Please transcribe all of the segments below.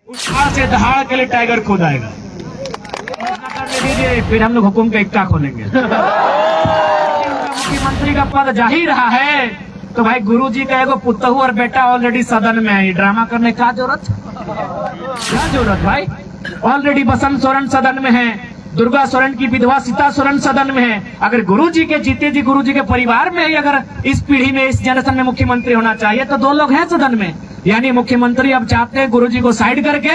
उछाड़ से दहाड़ के लिए टाइगर खुद आएगा। करने दीजिए, फिर हम लोग हुकुम का इक्का खोलेंगे। मुख्यमंत्री का पद जा ही रहा है तो भाई गुरुजी का एगो पुतहू और बेटा ऑलरेडी सदन में है, ये ड्रामा करने का क्या जरूरत भाई। ऑलरेडी बसंत सोरेन सदन में है, दुर्गा सोरेन की विधवा सीता सोरेन सदन में है। अगर गुरुजी के जीते जी गुरुजी के परिवार में ही अगर इस पीढ़ी में इस जनरेशन में मुख्यमंत्री होना चाहिए तो दो लोग हैं सदन में। यानी मुख्यमंत्री अब चाहते हैं गुरुजी को साइड करके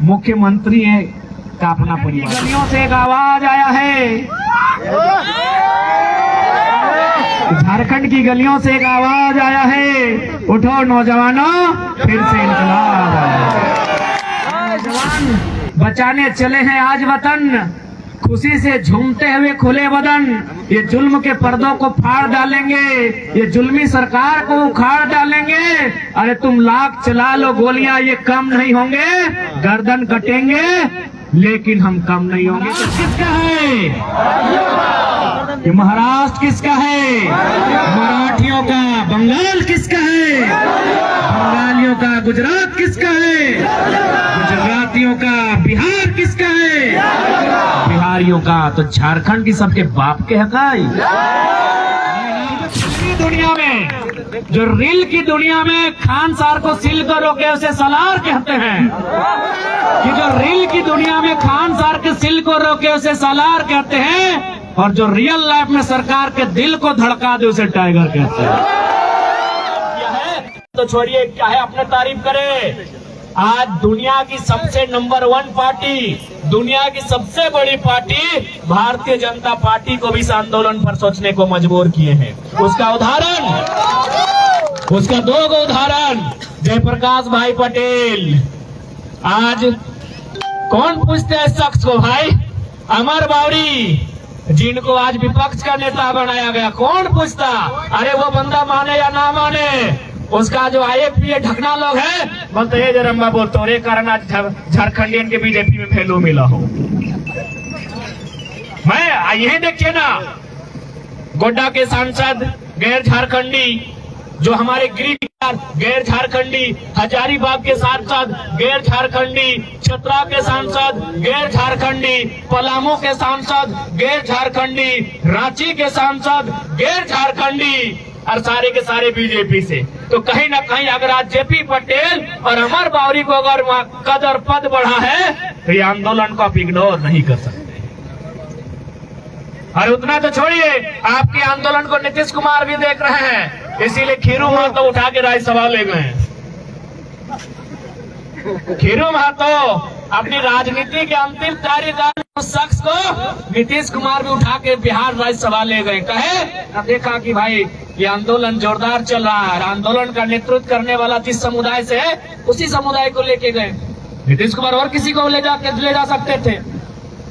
मुख्यमंत्री का अपना परिवार। गलियों से एक आवाज आया है, झारखंड की गलियों से एक आवाज आया है, उठो नौजवानों फिर से इनकलाब आया। नौजवान बचाने चले हैं आज वतन, खुशी से झूमते हुए खुले बदन, ये जुल्म के पर्दों को फाड़ डालेंगे, ये जुल्मी सरकार को उखाड़ डालेंगे। अरे तुम लाख चला लो गोलियां, ये कम नहीं होंगे, गर्दन कटेंगे लेकिन हम कम नहीं होंगे। तो किसका है ये महाराष्ट्र, किसका है मराठियों का, बंगाल किसका है बंगालियों का, गुजरात किसका है गुजरातियों का, बिहार किसका है बिहारियों का, तो झारखंड की सबके बाप के हकाई। दुनिया में जो रील की दुनिया में खान सार को सिल कर रोके उसे सलार कहते हैं, कि जो रील की दुनिया में खान सार के सिल को रोके उसे सलार कहते हैं, और जो रियल लाइफ में सरकार के दिल को धड़का दे उसे टाइगर कहते हैं। तो छोड़िए क्या है, अपने तारीफ करे। आज दुनिया की सबसे नंबर 1 पार्टी, दुनिया की सबसे बड़ी पार्टी भारतीय जनता पार्टी को भी इस आंदोलन पर सोचने को मजबूर किए हैं। उसका उदाहरण, उसका 2 उदाहरण, जयप्रकाश भाई पटेल। आज कौन पूछते हैं इस शख्स को भाई, अमर बावरी जिनको आज विपक्ष का नेता बनाया गया, कौन पूछता। अरे वो बंदा माने या ना माने, उसका जो IFPA ढकना लोग है बोलते है जरम बाबू तोरे कारण आज झारखंडियन के बीजेपी में फैलो मिला हो। मैं यही देखिए ना, गोड्डा के सांसद गैर झारखंडी, जो हमारे गैर झारखंडी, हजारीबाग के सांसद गैर झारखंडी, चतरा के सांसद गैर झारखंडी, पलामू के सांसद गैर झारखंडी, रांची के सांसद गैर झारखंडी, और सारे के सारे बीजेपी से। तो कहीं ना कहीं अगर आज JP पटेल और अमर बावरी को अगर कद और पद बढ़ा है तो ये आंदोलन को आप इग्नोर नहीं कर सकते। और उतना तो छोड़िए, आपके आंदोलन को नीतीश कुमार भी देख रहे हैं, इसीलिए खीरू महतो उठा के राज्यसभा ले गए। खीरू महतो अपनी राजनीति के अंतिम तारीख उस शख्स को नीतीश कुमार भी उठा के बिहार राज्यसभा ले गए। कहे देखा कि भाई ये आंदोलन जोरदार चल रहा है, आंदोलन का नेतृत्व करने वाला जिस समुदाय से है उसी समुदाय को लेके गए। नीतीश कुमार और किसी को ले जा सकते थे।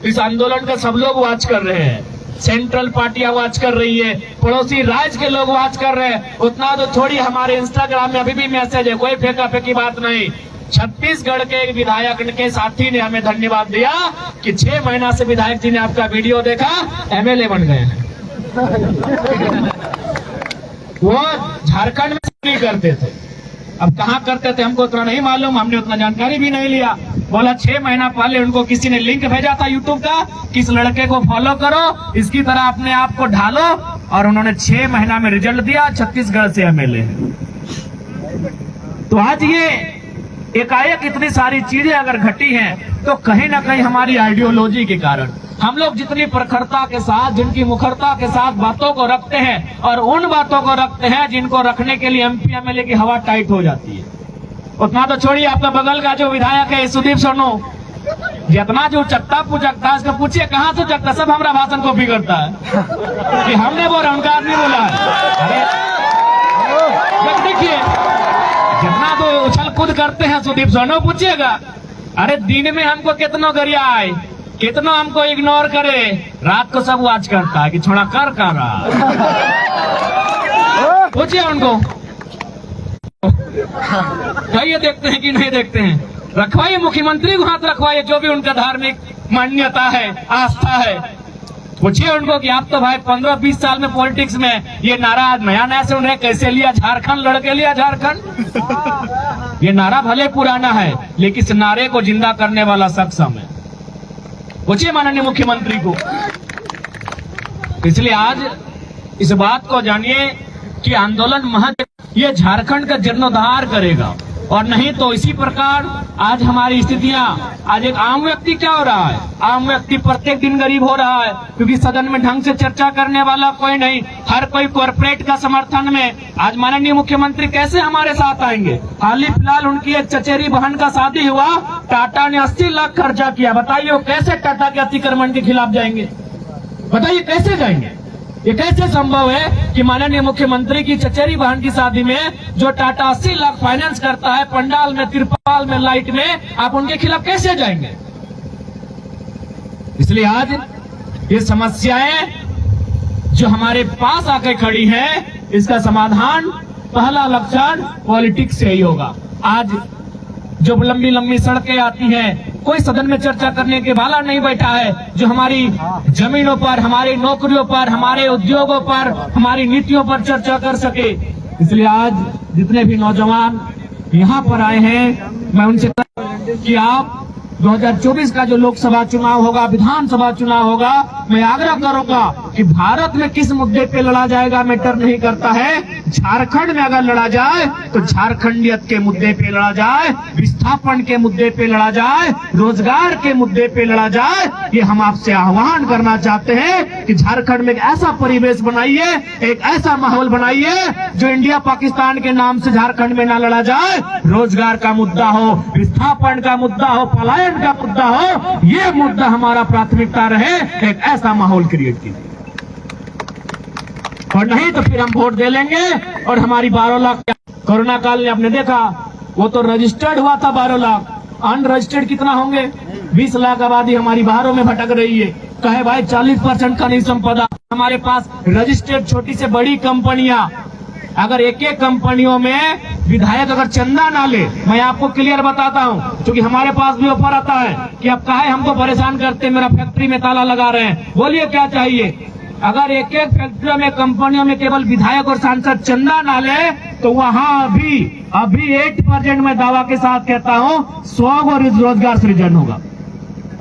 इस आंदोलन का सब लोग वॉच कर रहे हैं, सेंट्रल पार्टियां वॉच कर रही है, पड़ोसी राज्य के लोग वॉच कर रहे हैं। उतना तो थोड़ी, हमारे इंस्टाग्राम में अभी भी मैसेज है, कोई फेंका फेंकी बात नहीं। छत्तीसगढ़ के एक विधायक के साथी ने हमें धन्यवाद दिया कि 6 महीना से विधायक जी ने आपका वीडियो देखा, MLA बन गए हैं। वो झारखंड में नहीं करते थे, अब कहाँ करते थे हमको उतना नहीं मालूम, हमने उतना जानकारी भी नहीं लिया। बोला 6 महीना पहले उनको किसी ने लिंक भेजा था यूट्यूब का, किस लड़के को फॉलो करो, इसकी तरह अपने आप को ढालो, और उन्होंने 6 महीना में रिजल्ट दिया, छत्तीसगढ़ से MLA। तो आज ये एकाएक इतनी सारी चीजें अगर घटी हैं तो कहीं ना कहीं हमारी आइडियोलॉजी के कारण हम लोग जितनी प्रखरता के साथ, जिनकी मुखरता के साथ बातों को रखते हैं, और उन बातों को रखते हैं जिनको रखने के लिए MP MLA की हवा टाइट हो जाती है। उतना तो छोड़िए, आपका बगल का जो विधायक है सुदीप सोनू, जितना जो चकता पुचकता है, इसको पूछिए कहाँ से चकता, सब हमारा भाषण कॉपी करता है कि हमने बोला, उनका आदमी बोला है। अरे देखिए, जितना तो उछल कूद करते हैं सुदीप सोनू, पूछिएगा। अरे दिन में हमको कितना गरिया आए, कितना हमको इग्नोर करे, रात को सब वॉच करता है कि छोड़ा कर रहा। पूछिए उनको, कहिए देखते हैं कि नहीं देखते हैं। रखवाइए, मुख्यमंत्री को हाथ रखवाइए, जो भी उनका धार्मिक मान्यता है, आस्था है। पूछिए उनको कि आप तो भाई 15-20 साल में पॉलिटिक्स में, ये नारा नया नया सुन रहे, कैसे लिया झारखंड, लड़के लिया झारखंड। ये नारा भले पुराना है, लेकिन इस नारे को जिंदा करने वाला शख्स हम है। पूछिए माननीय मुख्यमंत्री को। इसलिए आज इस बात को जानिए कि आंदोलन महज ये झारखंड का जीर्णोद्धार करेगा, और नहीं तो इसी प्रकार आज हमारी स्थितियां, आज एक आम व्यक्ति क्या हो रहा है, आम व्यक्ति प्रत्येक दिन गरीब हो रहा है, क्योंकि सदन में ढंग से चर्चा करने वाला कोई नहीं, हर कोई कॉर्पोरेट का समर्थन में। आज माननीय मुख्यमंत्री कैसे हमारे साथ आएंगे? हाल ही फिलहाल उनकी एक चचेरी बहन का शादी हुआ, टाटा ने 80 लाख खर्चा किया। बताइए वो कैसे टाटा के अतिक्रमण के खिलाफ जाएंगे? बताइए कैसे जाएंगे? ये कैसे संभव है कि माननीय मुख्यमंत्री की चचेरी बहन की शादी में जो टाटा 80 लाख फाइनेंस करता है, पंडाल में, तिरपाल में, लाइट में, आप उनके खिलाफ कैसे जाएंगे? इसलिए आज ये समस्याएं जो हमारे पास आके खड़ी हैं, इसका समाधान पहला लक्षण पॉलिटिक्स से ही होगा। आज जो लंबी लंबी सड़कें आती हैं, कोई सदन में चर्चा करने के वाला नहीं बैठा है जो हमारी जमीनों पर, हमारी नौकरियों पर, हमारे उद्योगों पर, हमारी नीतियों पर चर्चा कर सके। इसलिए आज जितने भी नौजवान यहाँ पर आए हैं, मैं उनसे कि आप 2024 का जो लोकसभा चुनाव होगा, विधानसभा चुनाव होगा, मैं आग्रह करूंगा कि भारत में किस मुद्दे पे लड़ा जाएगा मैटर नहीं करता है। झारखंड में अगर लड़ा जाए तो झारखंडियत के मुद्दे पे लड़ा जाए, विस्थापन के मुद्दे पे लड़ा जाए, रोजगार के मुद्दे पे लड़ा जाए। ये हम आपसे आह्वान करना चाहते हैं कि झारखंड में एक ऐसा परिवेश बनाइए, एक ऐसा माहौल बनाइए जो इंडिया पाकिस्तान के नाम से झारखंड में ना लड़ा जाए। रोजगार का मुद्दा हो, विस्थापन का मुद्दा हो, पलायन का मुद्दा हो, ये मुद्दा हमारा प्राथमिकता रहे। एक ऐसा माहौल क्रिएट कीजिए, और नहीं तो फिर हम वोट दे लेंगे और हमारी 12 लाख, कोरोना काल में आपने देखा वो तो रजिस्टर्ड हुआ था 12 लाख, अनरजिस्टर्ड कितना होंगे? 20 लाख आबादी हमारी बाहरों में भटक रही है। कहे भाई 40% का नहीं संपदा, हमारे पास रजिस्टर्ड छोटी से बड़ी कंपनियां, अगर एक एक कंपनियों में विधायक अगर चंदा ना ले, मैं आपको क्लियर बताता हूं, क्योंकि हमारे पास भी ऑफर आता है कि अब काहे हमको परेशान करते, मेरा फैक्ट्री में ताला लगा रहे हैं, बोलिए क्या चाहिए। अगर एक एक फैक्ट्रियों में, कंपनियों में केवल विधायक और सांसद चंदा ना ले, तो वहां अभी 8% में दावा के साथ कहता हूं 100 को रोजगार सृजन होगा।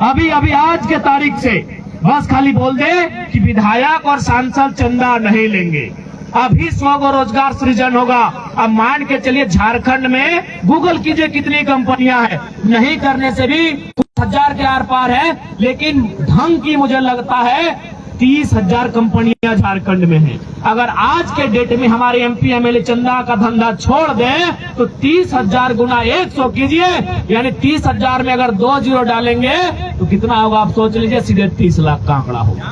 अभी आज के तारीख से बस खाली बोल दे कि विधायक और सांसद चंदा नहीं लेंगे, अभी 100 को रोजगार सृजन होगा। अब मान के चलिए झारखंड में गूगल कीजिए कितनी कंपनियां हैं, नहीं करने से भी कुछ हजार के आर पार है, लेकिन ढंग की मुझे लगता है 30,000 कंपनियां झारखंड में हैं। अगर आज के डेट में हमारे MP MLA चंदा का धंधा छोड़ दें तो 30,000 गुना 100 कीजिए, यानी 30,000 में अगर 2 जीरो डालेंगे तो कितना होगा आप सोच लीजिए। सीधे 30 लाख का आंकड़ा होगा,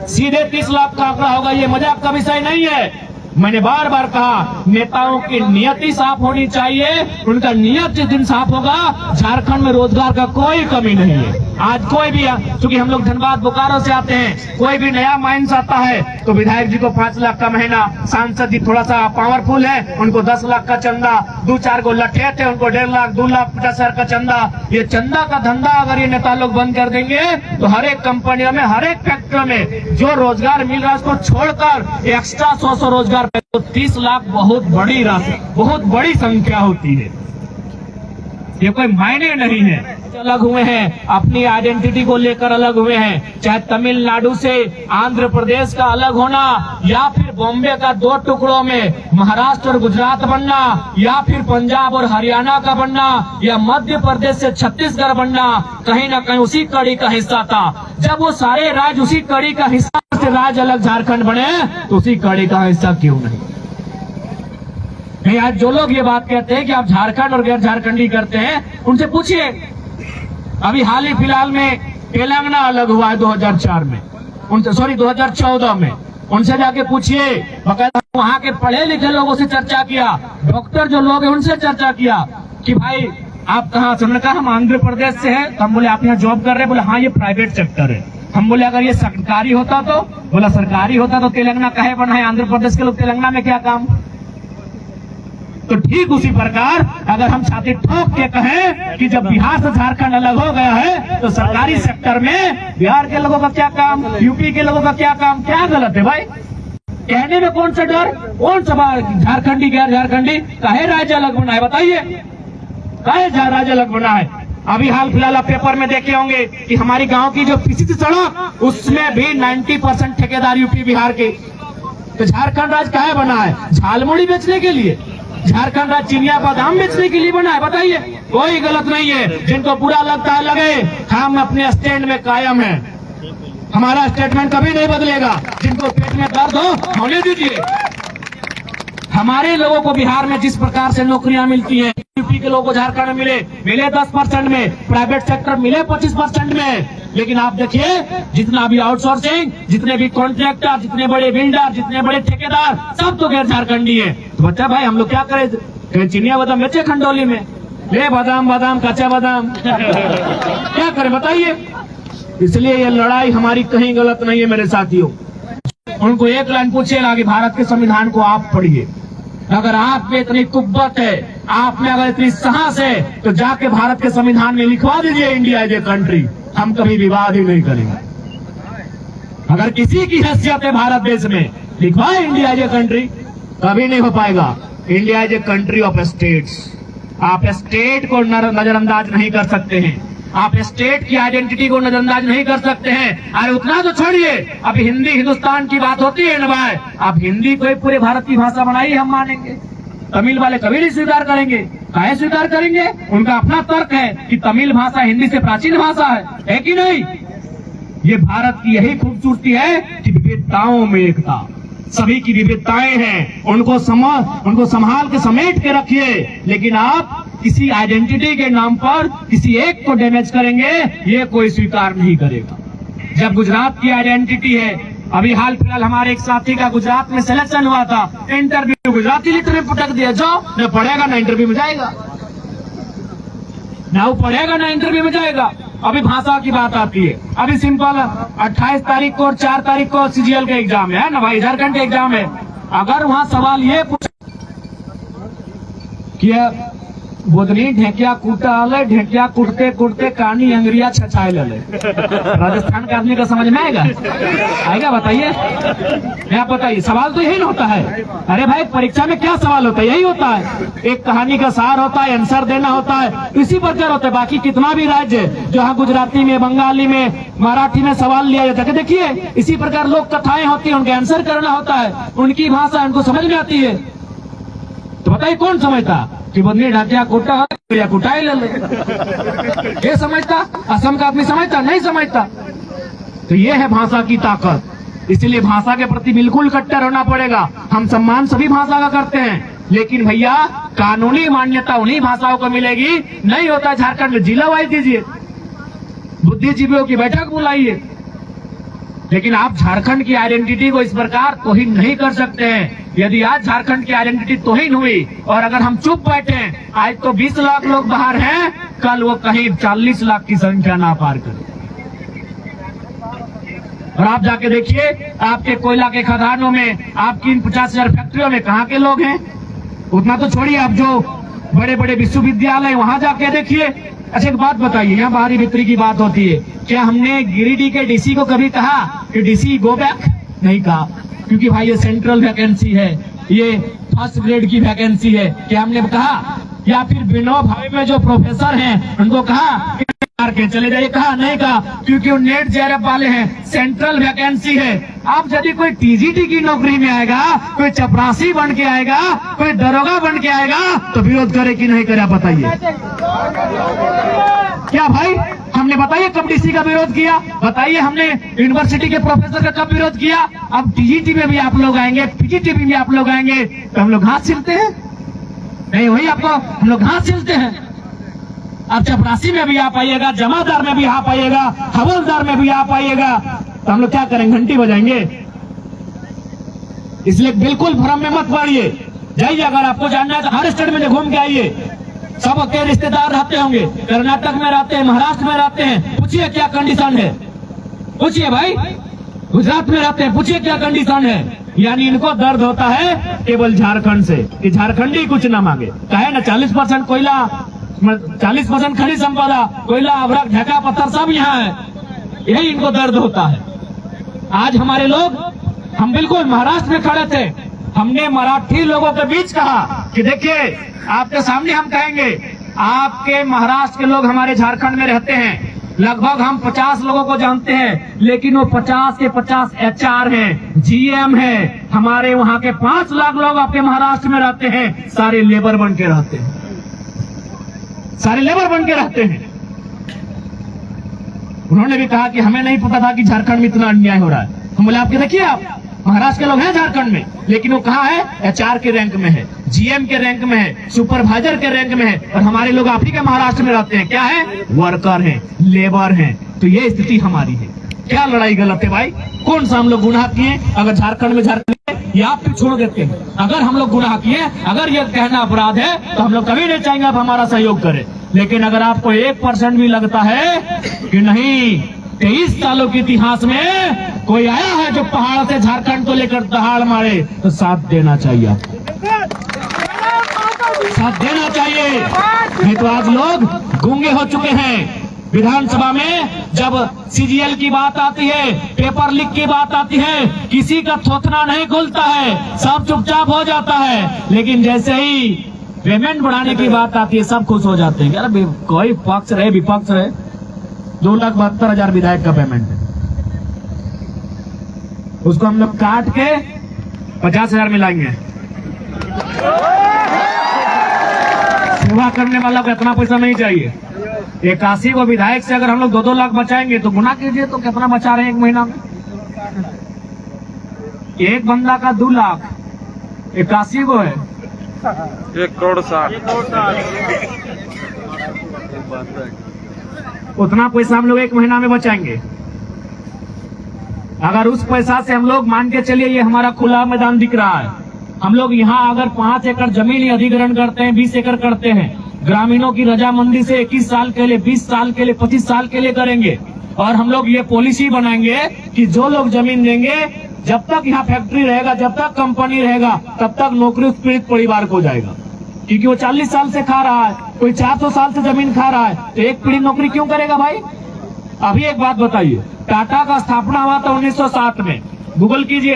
सीधे 30 लाख का आंकड़ा होगा। ये मजाक का विषय नहीं है। मैंने बार बार कहा, नेताओं की नियति साफ होनी चाहिए। उनका नियत जिस दिन साफ होगा, झारखंड में रोजगार का कोई कमी नहीं है। आज कोई भी, क्योंकि हम लोग धनबाद बोकारो से आते हैं, कोई भी नया माइंस आता है तो विधायक जी को 5 लाख का महीना, सांसद जी थोड़ा सा पावरफुल है उनको 10 लाख का चंदा, 2-4 को लठेत है उनको 1.5 लाख, 2,50,000 का चंदा। ये चंदा का धंधा अगर ये नेता लोग बंद कर देंगे तो हर एक कंपनियों में, हर एक फैक्ट्री में जो रोजगार मिल रहा है उसको छोड़कर एक्स्ट्रा 100 रोजगार, तो 30 लाख बहुत बड़ी राशि, बहुत बड़ी संख्या होती है। ये कोई मायने नहीं है। अलग हुए हैं, अपनी आइडेंटिटी को लेकर अलग हुए हैं, चाहे तमिलनाडु से आंध्र प्रदेश का अलग होना, या फिर बॉम्बे का 2 टुकड़ों में महाराष्ट्र और गुजरात बनना, या फिर पंजाब और हरियाणा का बनना, या मध्य प्रदेश से छत्तीसगढ़ बनना, कहीं ना कहीं उसी कड़ी का हिस्सा था। जब वो सारे राज्य उसी कड़ी का हिस्सा से राज्य अलग झारखंड बने, तो उसी कड़ी का हिस्सा क्यों नहीं? आज जो लोग ये बात कहते हैं कि आप झारखंड और गैर झारखंडी करते हैं, उनसे पूछिए। अभी हाल ही फिलहाल में तेलंगाना अलग हुआ है 2004 में, उनसे 2014 में, उनसे जाके पूछिए। बकायदा वहाँ के पढ़े लिखे लोगों से चर्चा किया, डॉक्टर जो लोग हैं उनसे चर्चा किया कि भाई आप कहाँ से? उन्होंने कहा हम आंध्र प्रदेश से हैं। हम बोले आप यहाँ जॉब कर रहे हैं? बोले हाँ ये प्राइवेट सेक्टर है। हम बोले अगर ये सरकारी होता तो? बोला सरकारी होता तो तेलंगाना काहे बना है? आंध्र प्रदेश के लोग तेलंगाना में क्या काम? तो ठीक उसी प्रकार अगर हम छाती ठोक के कहें कि जब बिहार से झारखंड अलग हो गया है तो सरकारी सेक्टर में बिहार के लोगों का क्या काम, यूपी के लोगों का क्या काम, क्या गलत है भाई? कहने में कौन सा डर, कौन सा झारखंडी गैर झारखंडी काहे राज्य अलग बना है? बताइए काहे राज्य अलग बना है? अभी हाल फिलहाल आप पेपर में देखे होंगे कि हमारी गांव की जो पीसी सड़क उसमें भी 90% ठेकेदार यूपी बिहार के। तो झारखंड राज्य काहे बना है? झालमुड़ी बेचने के लिए? झारखंड राज्य चिनिया बादाम बेचने के लिए बना है? बताइए, कोई गलत नहीं है। जिनको बुरा लगता है लगे, हम अपने स्टैंड में कायम हैं, हमारा स्टेटमेंट कभी नहीं बदलेगा। जिनको पेट में दर्द हो होने दीजिए। हमारे लोगों को बिहार में जिस प्रकार से नौकरियां मिलती हैं, यूपी के लोगों को झारखंड में मिले 10% में, प्राइवेट सेक्टर मिले 25% में। लेकिन आप देखिए जितना भी आउटसोर्सिंग, जितने भी कॉन्ट्रैक्टर, जितने बड़े बिल्डर, जितने बड़े ठेकेदार, सब तो गैर झारखंडी है। तो बच्चा भाई हम लोग क्या करें? चिनिया बादाम बेचे खंडोली में, ले बादाम बादाम कच्चा बादाम क्या करें बताइए? इसलिए ये लड़ाई हमारी कहीं गलत नहीं है मेरे साथियों। उनको एक लाइन पूछिएगा कि भारत के संविधान को आप पढ़िए। अगर आप में इतनी कुव्वत है, आप में अगर इतनी साहस है, तो जाके भारत के संविधान में लिखवा दीजिए इंडिया इज ए कंट्री। हम कभी विवाद ही नहीं करेंगे। अगर किसी की हैसियत है भारत देश में, लिखवाए इंडिया इज ए कंट्री, कभी नहीं हो पाएगा। India is a country of states. आप स्टेट को नजरअंदाज नहीं कर सकते हैं, आप स्टेट की आइडेंटिटी को नजरअंदाज नहीं कर सकते हैं। अरे उतना तो छोड़िए, अब हिंदी हिंदुस्तान की बात होती है ना भाई, आप हिंदी को पूरे भारत की भाषा बनाई हम मानेंगे। तमिल वाले कभी नहीं स्वीकार करेंगे। काहे स्वीकार करेंगे? उनका अपना तर्क है कि तमिल भाषा हिंदी से प्राचीन भाषा है कि नहीं? ये भारत की यही खूबसूरती है कि विविधताओं में एकता, सभी की विविधताएं हैं, उनको संभाल के समेट के रखिए। लेकिन आप किसी आइडेंटिटी के नाम पर किसी एक को डैमेज करेंगे, ये कोई स्वीकार नहीं करेगा। जब गुजरात की आइडेंटिटी है, अभी हाल फिलहाल हमारे एक साथी का गुजरात में सिलेक्शन हुआ था, इंटरव्यू गुजराती लिटर में पटक दिया, जाओ न पढ़ेगा ना इंटरव्यू में जाएगा, ना वो पढ़ेगा ना इंटरव्यू में जाएगा। अभी भाषा की बात आती है, अभी सिंपल 28 तारीख को और 4 तारीख को सीजीएल का एग्जाम है ना भाई, झारखंड का एग्जाम है। अगर वहाँ सवाल ये पूछा कि बोदनी ढेकिया कूटा ले, ढेकिया कुटते कुटते कानी अंगरिया छछाए ले, राजस्थान का आदमी का समझ में आएगा बताइए? क्या बताइए? सवाल तो यही होता है। अरे भाई परीक्षा में क्या सवाल होता है? यही होता है, एक कहानी का सार होता है, आंसर देना होता है, इसी पर चल होता है। बाकी कितना भी राज्य जहाँ गुजराती में, बंगाली में, मराठी में सवाल लिया जाता है, देखिए इसी प्रकार लोक कथाएं होती है, उनके आंसर करना होता है, उनकी भाषा उनको समझ में आती है। तो बताइए कौन समझता कि बदली ढाकिया कुटा या कुटाई ले ले? ये समझता? असम का आदमी समझता? नहीं समझता। तो ये है भाषा की ताकत। इसलिए भाषा के प्रति बिल्कुल कट्टर होना पड़ेगा। हम सम्मान सभी भाषा का करते हैं, लेकिन भैया कानूनी मान्यता उन्हीं भाषाओं को मिलेगी। नहीं होता झारखंड में जिला वाइज दीजिए, बुद्धिजीवियों की बैठक बुलाइए, लेकिन आप झारखंड की आइडेंटिटी को इस प्रकार तोहिन नहीं कर सकते हैं। यदि आज झारखंड की आइडेंटिटी तोहिन हुई और अगर हम चुप बैठे, आज तो 20 लाख लोग बाहर हैं, कल वो कहीं 40 लाख की संख्या ना पार करें। और आप जाके देखिए आपके कोयला के खदानों में, आपकी इन 50,000 फैक्ट्रियों में कहाँ के लोग हैं? उतना तो छोड़िए, आप जो बड़े बड़े विश्वविद्यालय वहां जाके देखिए। अच्छा एक बात बताइए, यहाँ बाहरी भीतरी की बात होती है, क्या हमने गिरिडीह के डीसी को कभी कहा कि डीसी गो बैक? नहीं कहा, क्योंकि भाई ये सेंट्रल वैकेंसी है, ये फर्स्ट ग्रेड की वैकेंसी है। क्या हमने कहा? या फिर बिनो भाई में जो प्रोफेसर हैं उनको कहा मार के चले जाइए? कहा? नहीं कहा, क्योंकि वो नेट जेआरएफ वाले हैं, सेंट्रल वैकेंसी है। अब यदि कोई टीजीटी की नौकरी में आएगा, कोई चपरासी बन के आएगा, कोई दरोगा बन के आएगा, तो विरोध करे कि नहीं करे? आप बताइए। क्या भाई हमने बताइए कब डीसी का विरोध किया? बताइए हमने यूनिवर्सिटी के प्रोफेसर का कब विरोध किया? अब टीजीटी में भी आप लोग आएंगे, पीजीटी में भी आप लोग आएंगे, तो हम लोग हाथ सिलते हैं? नहीं, वही आपको हम लोग हाथ सिलते हैं। अब चपरासी में भी आप आइएगा, जमादार में भी आप आइएगा, हवलदार में भी आप आइएगा, तो हम लोग क्या करेंगे? घंटी बजाएंगे। इसलिए बिल्कुल भ्रम में मत पड़िए। जाइए, अगर आपको जानना है तो हर स्टेट में घूम के आइए। सबके रिश्तेदार रहते होंगे, कर्नाटक में रहते हैं, महाराष्ट्र में रहते हैं, पूछिए क्या कंडीशन है? पूछिए भाई, गुजरात में रहते हैं, पूछिए क्या कंडीशन है? यानी इनको दर्द होता है केवल झारखंड से कि झारखंडी कुछ ना मांगे। कहे ना 40% कोयला, 40% खनिज संपदा, कोयला, अवरक, ढका, पत्थर सब यहाँ है, यही इनको दर्द होता है। आज हमारे लोग, हम बिल्कुल महाराष्ट्र में खड़े थे, हमने मराठी लोगों के बीच कहा कि देखिए आपके सामने हम कहेंगे, आपके महाराष्ट्र के लोग हमारे झारखंड में रहते हैं, लगभग हम 50 लोगों को जानते हैं, लेकिन वो 50 के 50 HR हैं, GM हैं, हमारे वहां के 5 लाख लोग आपके महाराष्ट्र में रहते हैं, सारे लेबर बन के रहते हैं, सारे लेबर बन के रहते हैं। उन्होंने भी कहा कि हमें नहीं पता था कि झारखंड में इतना अन्याय हो रहा है। हम बोले आपके देखिए, आप महाराष्ट्र के लोग हैं झारखंड में, लेकिन वो कहाँ है? HR के रैंक में है, GM के रैंक में है, सुपरवाइजर के रैंक में है, और हमारे लोग आप ही के महाराष्ट्र में रहते हैं, क्या है? वर्कर हैं, लेबर हैं। तो ये स्थिति हमारी है। क्या लड़ाई गलत है भाई? कौन सा हम लोग गुनाह किए? अगर झारखंड में ये आप भी छोड़ देते हैं। अगर हम लोग गुनाह किए, अगर ये कहना अपराध है, तो हम लोग कभी नहीं चाहेंगे आप हमारा सहयोग करें। लेकिन अगर आपको 1% भी लगता है कि नहीं, 23 सालों के इतिहास में कोई आया है जो पहाड़ से झारखंड को लेकर दहाड़ मारे, तो साथ देना चाहिए, आपको साथ देना चाहिए। नहीं तो आज लोग गूंगे हो चुके हैं। विधानसभा में जब CGL की बात आती है, पेपर लीक की बात आती है, किसी का थोथना नहीं खुलता है, सब चुपचाप हो जाता है। लेकिन जैसे ही पेमेंट बढ़ाने की बात आती है, सब खुश हो जाते हैं। यार कोई पक्ष रहे विपक्ष रहे, 2,72,000 विधायक का पेमेंट है, उसको हम लोग काट के 50,000 मिलाएंगे। सेवा करने वाला को इतना पैसा नहीं चाहिए। 81 को विधायक से अगर हम लोग 2-2 लाख बचाएंगे तो गुना कीजिए, तो कितना बचा रहे हैं एक महीना में? एक बंदा का 2 लाख, 81 को है 1,60,00,000। उतना पैसा हम लोग एक महीना में बचाएंगे। अगर उस पैसा से हम लोग मान के चलिए, ये हमारा खुला मैदान दिख रहा है, हम लोग यहाँ अगर 5 एकड़ जमीन ही अधिग्रहण करते हैं, 20 एकड़ करते हैं, ग्रामीणों की रजामंदी से 21 साल के लिए, 20 साल के लिए, 25 साल के लिए करेंगे, और हम लोग ये पॉलिसी बनाएंगे कि जो लोग जमीन देंगे, जब तक यहाँ फैक्ट्री रहेगा, जब तक कंपनी रहेगा, तब तक नौकरी उस पीड़ित परिवार को जाएगा। क्योंकि वो 40 साल से खा रहा है, कोई 400 साल से जमीन खा रहा है, तो एक पीढ़ी नौकरी क्यों करेगा भाई? अभी एक बात बताइए, टाटा का स्थापना हुआ था 1907 में, गूगल कीजिए,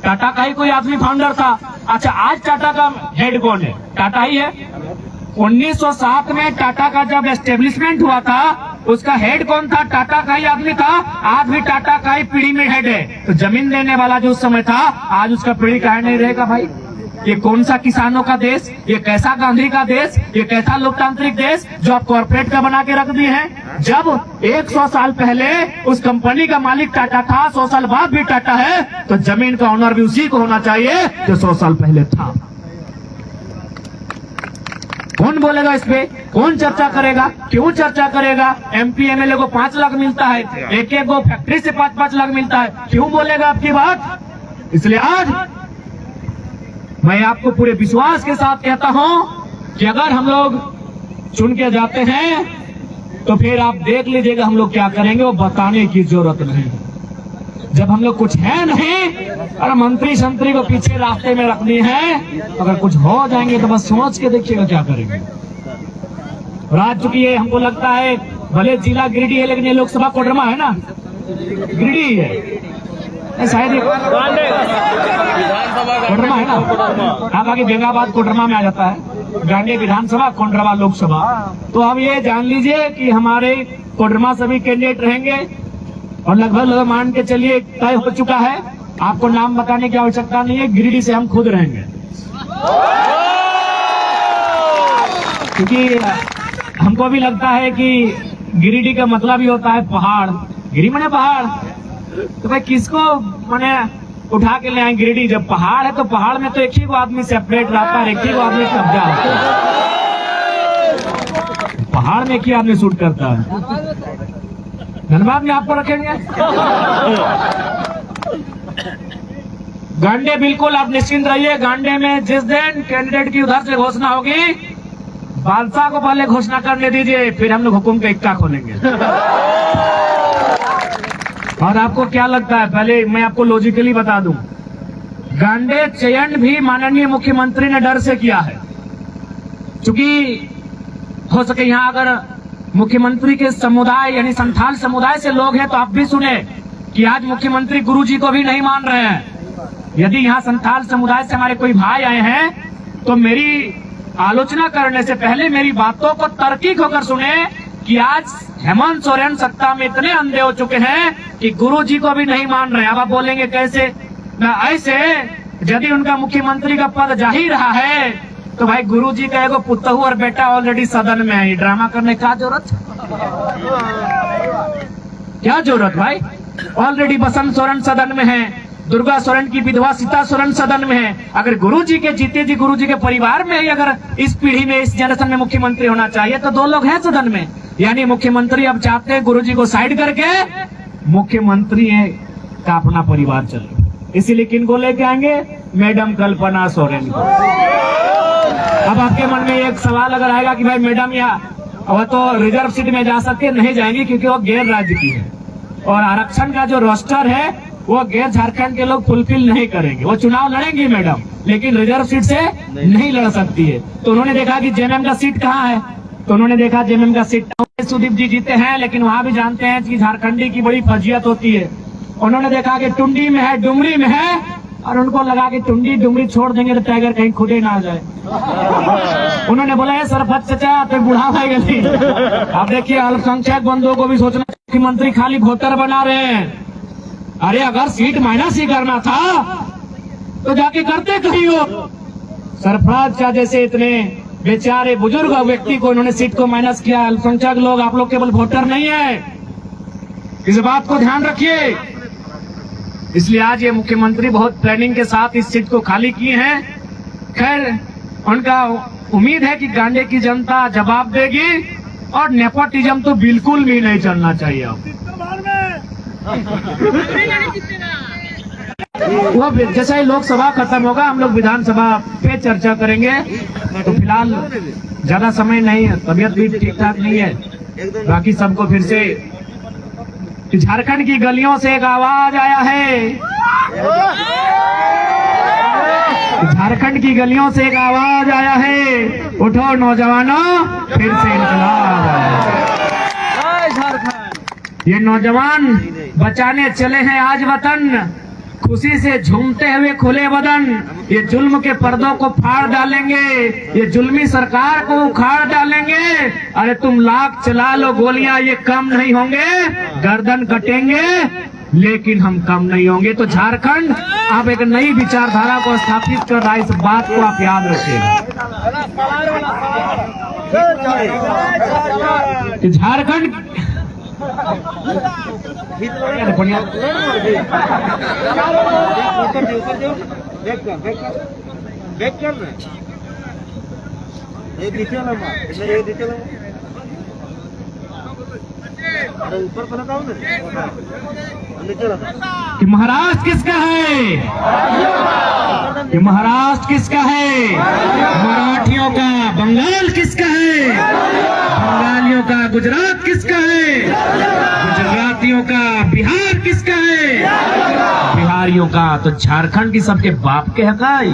टाटा का ही कोई आदमी फाउंडर था। अच्छा, आज टाटा का हेड कौन है? टाटा ही है। 1907 में टाटा का जब एस्टेब्लिशमेंट हुआ था, उसका हेड कौन था? टाटा का ही आदमी था। आज भी टाटा का ही पीढ़ी में हेड है। तो जमीन देने वाला जो उस समय था, आज उसका पीढ़ी काहे नहीं रहेगा भाई? ये कौन सा किसानों का देश, ये कैसा गांधी का देश, ये कैसा लोकतांत्रिक देश जो आप कॉर्पोरेट का बना के रख दिए हैं? जब 100 साल पहले उस कंपनी का मालिक टाटा था, 100 साल बाद भी टाटा है, तो जमीन का ऑनर भी उसी को होना चाहिए जो 100 साल पहले था। कौन बोलेगा इस पे? कौन चर्चा करेगा? क्यों चर्चा करेगा? MP MLA को 5 लाख मिलता है, एक को फैक्ट्री से 5-5 लाख मिलता है, क्यों बोलेगा आपकी बात? इसलिए आज मैं आपको पूरे विश्वास के साथ कहता हूं कि अगर हम लोग चुन के जाते हैं, तो फिर आप देख लीजिएगा हम लोग क्या करेंगे, वो बताने की जरूरत नहीं। जब हम लोग कुछ है नहीं, और मंत्री संतरी को पीछे रास्ते में रखनी है, अगर कुछ हो जाएंगे तो बस सोच के देखिएगा क्या करेंगे। और आज चूंकि ये हमको लगता है भले जिला गिरिडीह है, लेकिन ये लोकसभा कोडरमा है ना, गिरिडीह है शायद, कोडरमा है ना, हाँ, बाकी बेंगाबाद कोडरमा में आ जाता है, गांधी विधानसभा, कोडरमा लोकसभा। तो अब ये जान लीजिए कि हमारे कोडरमा सभी कैंडिडेट रहेंगे, और लगभग मान के चलिए तय हो चुका है। आपको नाम बताने की आवश्यकता नहीं है, गिरिडीह से हम खुद रहेंगे, क्योंकि हमको भी लगता है कि गिरिडीह का मतलब ही होता है पहाड़, गिरी मने पहाड़, तो भाई किसको मने उठा के ले आए गिरिडीह? जब पहाड़ है तो पहाड़ में तो एक ही को आदमी सेपरेट रहता है, एक ही को आदमी कब्जा होता है, पहाड़ में एक ही आदमी शूट करता है। धन्यवाद में आपको रखेंगे गांडे, बिल्कुल आप निश्चिंत रहिए। गांडे में जिस दिन कैंडिडेट की उधर से घोषणा होगी, बादशाह को पहले घोषणा करने दीजिए, फिर हम लोग हुकुम का इक्का खोलेंगे। और आपको क्या लगता है, पहले मैं आपको लॉजिकली बता दूं, गांडे चयन भी माननीय मुख्यमंत्री ने डर से किया है, क्योंकि हो सके यहाँ अगर मुख्यमंत्री के समुदाय यानी संथाल समुदाय से लोग हैं तो आप भी सुने कि आज मुख्यमंत्री गुरुजी को भी नहीं मान रहे हैं। यदि यहाँ संथाल समुदाय से हमारे कोई भाई आए हैं तो मेरी आलोचना करने से पहले मेरी बातों को तर्कीक होकर सुने कि आज हेमंत सोरेन सत्ता में इतने अंधे हो चुके हैं कि गुरुजी को भी नहीं मान रहे। अब आप बोलेंगे कैसे ना, ऐसे यदि उनका मुख्यमंत्री का पद जा ही रहा है तो भाई गुरुजी का एगो पुतहू और बेटा ऑलरेडी सदन में है, ये ड्रामा करने का जरूरत क्या जरूरत भाई? ऑलरेडी बसंत सोरेन सदन में है, दुर्गा सोरेन की विधवा सीता सोरेन सदन में है। अगर गुरुजी के जीते जी गुरुजी के परिवार में ही अगर इस पीढ़ी में इस जनरेशन में मुख्यमंत्री होना चाहिए तो 2 लोग हैं सदन में। यानी मुख्यमंत्री अब चाहते हैं गुरुजी को साइड करके मुख्यमंत्री का अपना परिवार चले, इसीलिए किनको लेके आएंगे? मैडम कल्पना सोरेन को। अब आपके मन में एक सवाल अगर आएगा कि भाई मैडम वह तो रिजर्व सीट में जा सकते, नहीं जाएंगी क्योंकि वो गैर राज्य की है और आरक्षण का जो रोस्टर है वो गैर झारखंड के लोग फुलफिल नहीं करेंगे। वो चुनाव लड़ेंगी मैडम, लेकिन रिजर्व सीट से नहीं लड़ सकती है। तो उन्होंने देखा कि जेएमएम का सीट कहाँ है, तो उन्होंने देखा जेएमएम का सीट सुदीप जी जीते हैं, लेकिन वहां भी जानते हैं कि झारखंडी की बड़ी फजीयत होती है। उन्होंने देखा कि टुंडी में है, डुमरी में है, और उनको लगा कि टुंडी डुमरी छोड़ देंगे तो टाइगर कहीं खुद ही ना आ जाए। उन्होंने बोला है सरपंच चचा तो बुढ़ा भाई गली। अब देखिए अल्पसंख्यक बंधुओं को भी सोचना, मुख्यमंत्री खाली वोटर बना रहे हैं। अरे अगर सीट माइनस ही करना था तो जाके करते कहीं हो। सरफराज शाह जैसे इतने बेचारे बुजुर्ग व्यक्ति को उन्होंने सीट को माइनस किया। अल्पसंख्यक लोग आप लोग केवल वोटर नहीं है, इस बात को ध्यान रखिए। इसलिए आज ये मुख्यमंत्री बहुत प्लानिंग के साथ इस सीट को खाली किए हैं। खैर उनका उम्मीद है कि गांडे की जनता जवाब देगी और नेपोटिज्म तो बिल्कुल भी नहीं चलना चाहिए। वो जैसा ही लोकसभा खत्म होगा हम लोग विधानसभा पे चर्चा करेंगे। तो फिलहाल ज्यादा समय नहीं है, तबीयत भी ठीक ठाक नहीं है। बाकी सबको फिर से झारखंड की गलियों से एक आवाज आया है, झारखंड की गलियों से एक आवाज आया है, उठो नौजवानों फिर से इनकलाब आया। ये नौजवान बचाने चले हैं आज वतन, खुशी से झूमते हुए खुले बदन। ये जुल्म के पर्दों को फाड़ डालेंगे, ये जुल्मी सरकार को उखाड़ डालेंगे। अरे तुम लाख चला लो गोलियां, ये कम नहीं होंगे, गर्दन कटेंगे लेकिन हम कम नहीं होंगे। तो झारखंड आप एक नई विचारधारा को स्थापित कर रहा है, इस बात को आप याद रखिएगा। झारखंड कि महाराष्ट्र किसका है, कि महाराष्ट्र किसका है? मराठियों का। बंगाल किसका है? बंगालियों का। गुजरात किसका है? गुजरातियों का। बिहार किसका है? बिहारियों का। तो झारखंड की सबके बाप के हकाई।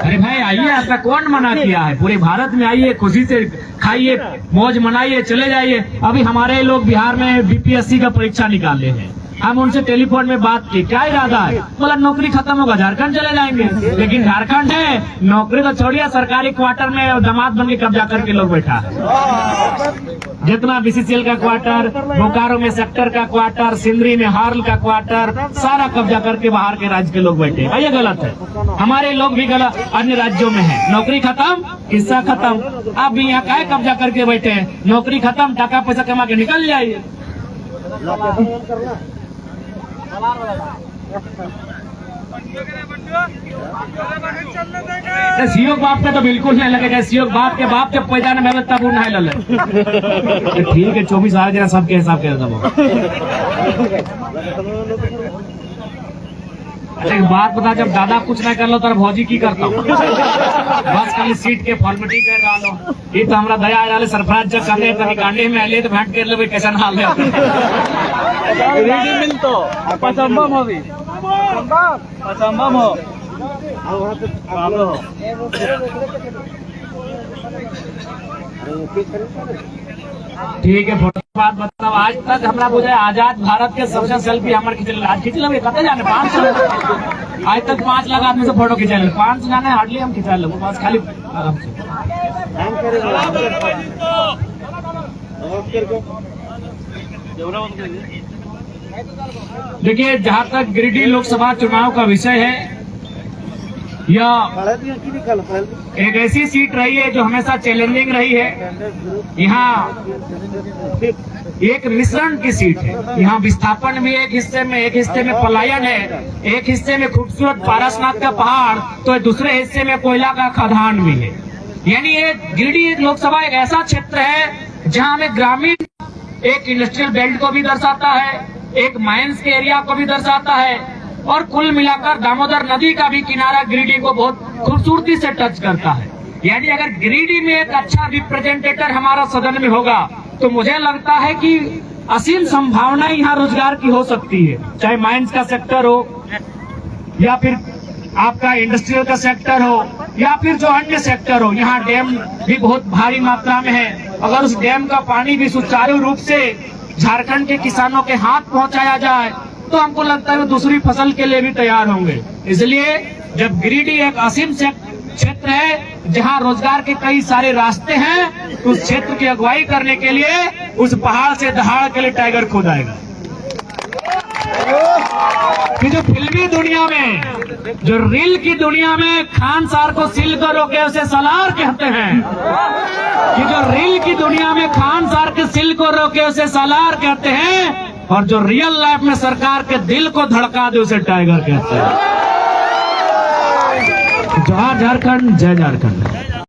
अरे भाई आइए, आपका कौन मना किया है? पूरे भारत में आइए, खुशी से खाइए, मौज मनाइए, चले जाइए। अभी हमारे लोग बिहार में बीपीएससी का परीक्षा निकाले हैं, हम उनसे टेलीफोन में बात की, क्या इरादा है? बोला नौकरी खत्म होगा झारखंड चले जाएंगे। लेकिन झारखंड है, नौकरी तो छोड़िए, सरकारी क्वार्टर में दामाद बन के कब्जा करके लोग बैठा है। जितना बीसीसीएल का क्वार्टर, बोकारो में सेक्टर का क्वार्टर, सिंदरी में हार्ल का क्वार्टर, सारा कब्जा करके बाहर के राज्य के लोग बैठे हैं। ये गलत है, हमारे लोग भी गलत अन्य राज्यों में है। नौकरी खत्म, किस्सा खत्म। आप भी यहाँ क्या कब्जा करके बैठे हैं? नौकरी खत्म, टाका पैसा कमा के निकल जाइए। सीओ बाप का तो बिल्कुल नहीं लगेगा। सीओ बाप के पैदा में तब नहीं लगे। ठीक है, 24 आ जाए सबके हिसाब के। अच्छा एक बात बता, जब दादा कुछ नहीं कर लो तो भौजी की करता हूँ? बस खाली सीट के फॉर्मेलिटी कर रहा लो। ये तो हमारा दया आले सरफराज जब करने तभी कांडे में आले तो भेंट कर लो कैसा हाल है। असंभव हो ठीक है फोटो बात बताओ। आज तक हमरा बुझे आजाद भारत के सबसे सेल्फी हमारे खींचल, आज खींच लेंगे कते जाने 500 आज तक 5 लाख आदमी से फोटो खिंचा ले, 5 जाने हार्डली हम खिंचा ले बस खाली आराम से। देखिए जहाँ तक गिरिडीह लोकसभा चुनाव का विषय है, यह एक ऐसी सीट रही है जो हमेशा चैलेंजिंग रही है। यहाँ एक मिश्रण की सीट है, यहाँ विस्थापन भी एक हिस्से में पलायन है, एक हिस्से में खूबसूरत पारसनाथ का पहाड़, तो दूसरे हिस्से में कोयला का खदान भी है। यानी ये गिरिडीह लोकसभा एक ऐसा क्षेत्र है जहाँ हमें ग्रामीण एक इंडस्ट्रियल बेल्ट को भी दर्शाता है, एक माइंस के एरिया को भी दर्शाता है, और कुल मिलाकर दामोदर नदी का भी किनारा गिरिडीह को बहुत खूबसूरती से टच करता है। यानी अगर गिरिडीह में एक अच्छा रिप्रेजेंटेटर हमारा सदन में होगा तो मुझे लगता है कि असीम संभावनाएं यहाँ रोजगार की हो सकती है, चाहे माइंस का सेक्टर हो या फिर आपका इंडस्ट्रियल का सेक्टर हो या फिर जो अन्य सेक्टर हो। यहाँ डैम भी बहुत भारी मात्रा में है, अगर उस डैम का पानी भी सुचारू रूप से झारखंड के किसानों के हाथ पहुंचाया जाए तो हमको लगता है वो दूसरी फसल के लिए भी तैयार होंगे। इसलिए जब गिरिडीह एक असीम क्षेत्र है जहां रोजगार के कई सारे रास्ते हैं, तो उस क्षेत्र की अगुवाई करने के लिए उस पहाड़ से दहाड़ के लिए टाइगर खुद आएगा। कि जो फिल्मी दुनिया में, जो रील की दुनिया में खान सार को सिल कर रोके उसे सलार कहते हैं, कि जो रील की दुनिया में खान सार के सिल को रोके उसे सलार कहते हैं, और जो रियल लाइफ में सरकार के दिल को धड़का दे उसे टाइगर कहते हैं। जय झारखंड, जय झारखंड।